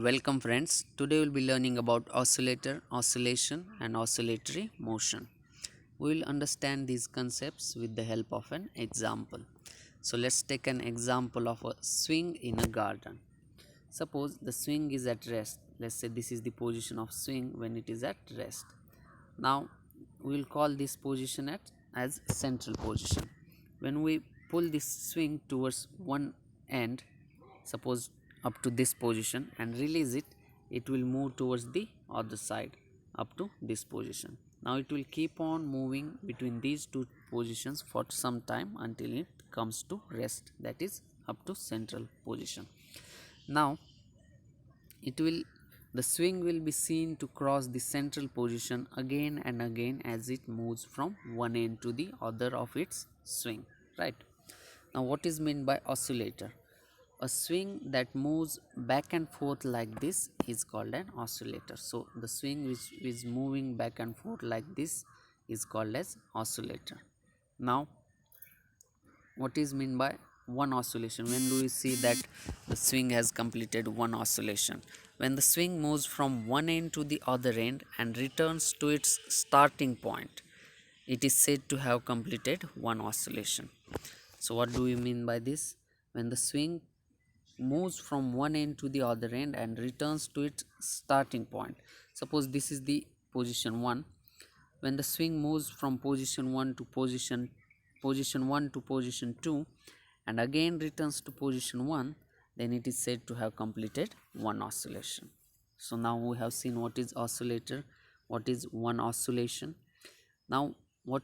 Welcome friends. Today we'll be learning about oscillator, oscillation and oscillatory motion. We will understand these concepts with the help of an example. So let's take an example of a swing in a garden. Suppose the swing is at rest. Let's say this is the position of swing when it is at rest. Now we will call this position as central position. When we pull this swing towards one end, suppose up to this position, and release it, it will move towards the other side up to this position. Now it will keep on moving between these two positions for some time until it comes to rest, that is up to central position. Now it will the swing will be seen to cross the central position again and again as it moves from one end to the other of its swing, right? Now what is meant by oscillator? A swing that moves back and forth like this is called an oscillator. So the swing which is moving back and forth like this is called as oscillator. Now what is meant by one oscillation? When do we see that the swing has completed one oscillation? When the swing moves from one end to the other end and returns to its starting point, it is said to have completed one oscillation. So what do we mean by this? When the swing moves from one end to the other end and returns to its starting point, suppose this is the position 1. When the swing moves from position 1 to position 1 to position 2 and again returns to position 1, then it is said to have completed one oscillation. So now we have seen what is oscillator, what is one oscillation. Now what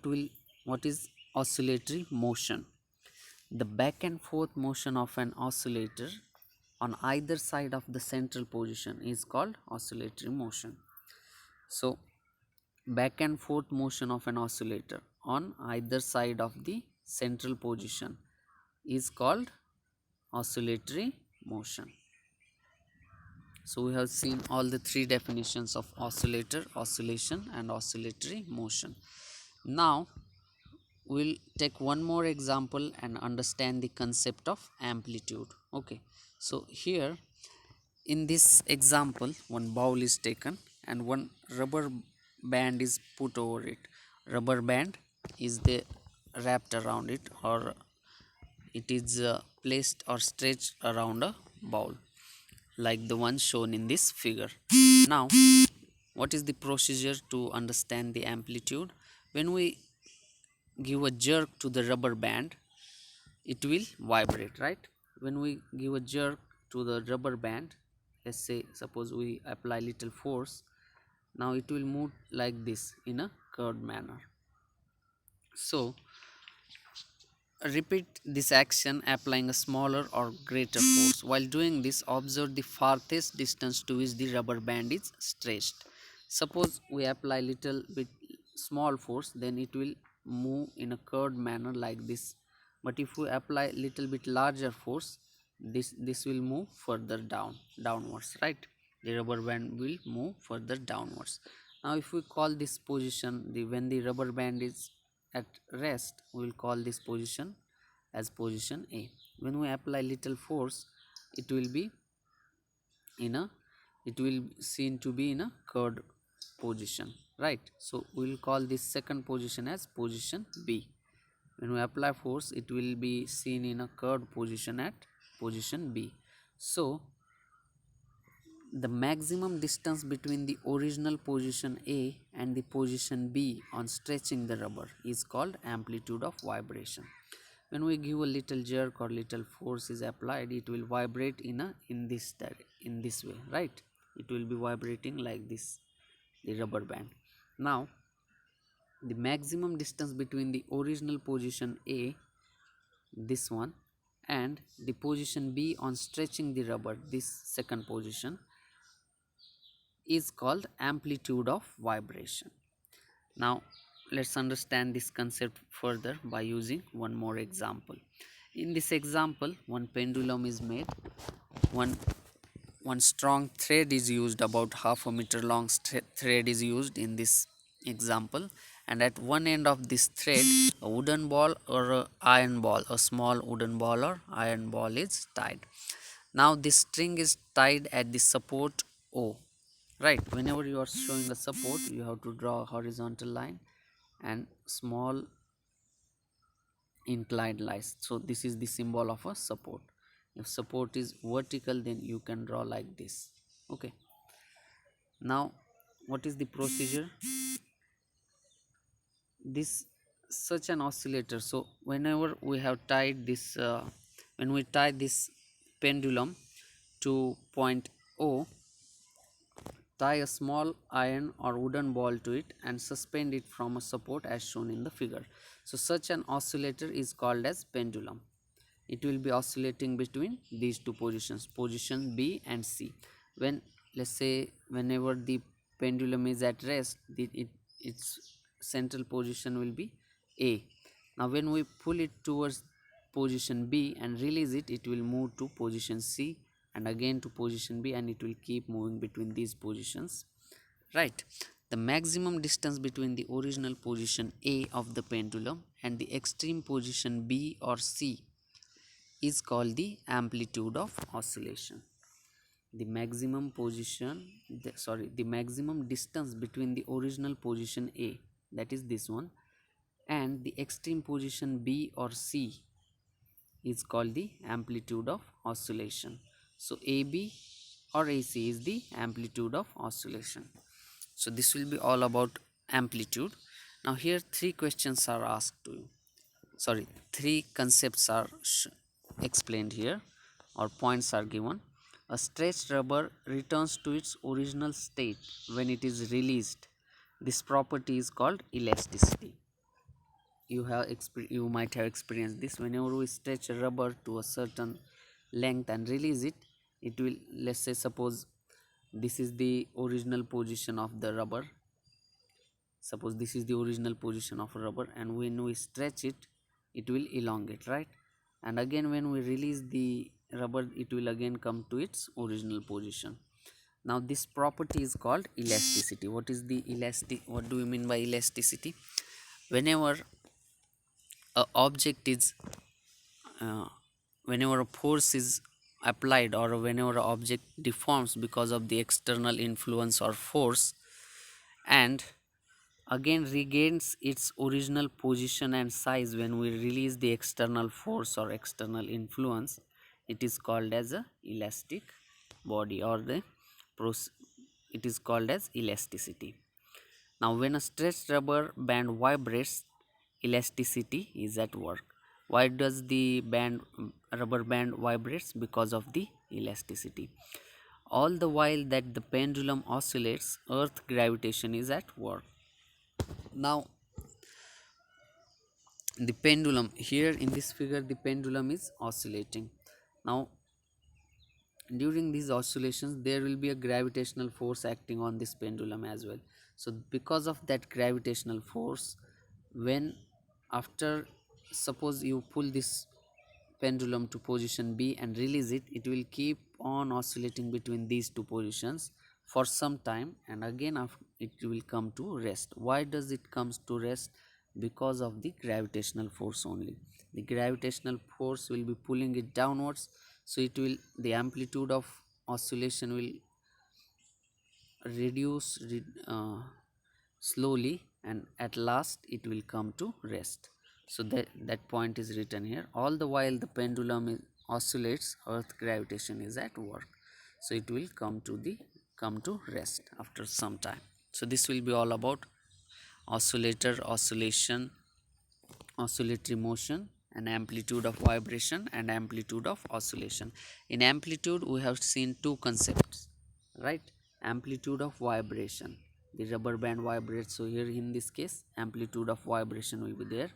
is oscillatory motion? The back and forth motion of an oscillator on either side of the central position is called oscillatory motion. So back and forth motion of an oscillator on either side of the central position is called oscillatory motion. So we have seen all the three definitions of oscillator, oscillation and oscillatory motion. Now we'll take one more example and understand the concept of amplitude. Okay, so here in this example, one bowl is taken and one rubber band is put over it. Rubber band is wrapped around it, or it is placed or stretched around a bowl like the one shown in this figure. Now what is the procedure to understand the amplitude? When we give a jerk to the rubber band, it will vibrate, right? When we give a jerk to the rubber band, let's say suppose we apply little force, now it will move like this in a curved manner. So repeat this action applying a smaller or greater force. While doing this, observe the farthest distance to which the rubber band is stretched. Suppose we apply little bit small force, then it will move in a curved manner like this. But if we apply little bit larger force, this will move further downwards, right? The rubber band will move further downwards. Now if we call this position, when the rubber band is at rest, we will call this position as position A. When we apply little force, it will be seen to be in a curved position, right? So we will call this second position as position B. When we apply force, it will be seen in a curved position at position B. So the maximum distance between the original position A and the position B on stretching the rubber is called amplitude of vibration. When we give a little jerk or little force is applied, it will vibrate in this way, right? It will be vibrating like this, the rubber band. Now the maximum distance between the original position A, this one, and the position B on stretching the rubber, this second position, is called amplitude of vibration. Now let's understand this concept further by using one more example. In this example, one pendulum is made. One strong thread is used, about half a meter long thread is used in this example, and at one end of this thread a wooden ball or a iron ball, a small wooden ball or iron ball is tied. Now this string is tied at the support O, right? Whenever you are showing a support, you have to draw a horizontal line and small inclined lines. So this is the symbol of a support. If support is vertical, then you can draw like this. Okay. Now what is the procedure? This such an oscillator. So whenever we have tied this when we tie this pendulum to point O, tie a small iron or wooden ball to it and suspend it from a support as shown in the figure. So such an oscillator is called as pendulum. It will be oscillating between these two positions, position B and C. When, let's say, whenever the pendulum is at rest, its central position will be A. Now when we pull it towards position B and release it, it will move to position C and again to position B, and it will keep moving between these positions, right? The maximum distance between the original position A of the pendulum and the extreme position B or C is called the amplitude of oscillation. The maximum the maximum distance between the original position A, that is this one, and the extreme position B or C is called the amplitude of oscillation. So AB or AC is the amplitude of oscillation. So this will be all about amplitude. Now here three questions are asked to you. Sorry, three concepts are explained here, or points are given. A stretched rubber returns to its original state when it is released. This property is called elasticity. You might have experienced this. Whenever we stretch a rubber to a certain length and release it, it will, let's say, suppose this is the original position of the rubber. Suppose this is the original position of a rubber, and when we stretch it, it will elongate, right? And again when we release the rubber, it will again come to its original position. Now this property is called elasticity. What do we mean by elasticity? Whenever a object is whenever a force is applied, or whenever an object deforms because of the external influence or force and again regains its original position and size when we release the external force or external influence, it is called as a elastic body, or it is called as elasticity. Now when a stretched rubber band vibrates, elasticity is at work. Why does the rubber band vibrates? Because of the elasticity. All the while that the pendulum oscillates, earth gravitation is at work. Now the pendulum, here in this figure the pendulum is oscillating. Now during these oscillations there will be a gravitational force acting on this pendulum as well. So because of that gravitational force, when after, suppose you pull this pendulum to position B and release it, it will keep on oscillating between these two positions for some time, and again after it will come to rest. Why does it comes to rest? Because of the gravitational force only. The gravitational force will be pulling it downwards, so the amplitude of oscillation will reduce slowly, and at last it will come to rest. So that point is written here. All the while the pendulum oscillates, earth gravitation is at work, so it will come to rest after some time. So this will be all about oscillator, oscillation, oscillatory motion, and amplitude of vibration and amplitude of oscillation. In amplitude we have seen two concepts, right? Amplitude of vibration, the rubber band vibrates, so here in this case amplitude of vibration will be there.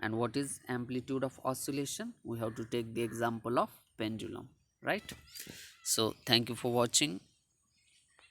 And what is amplitude of oscillation? We have to take the example of pendulum, right? So thank you for watching.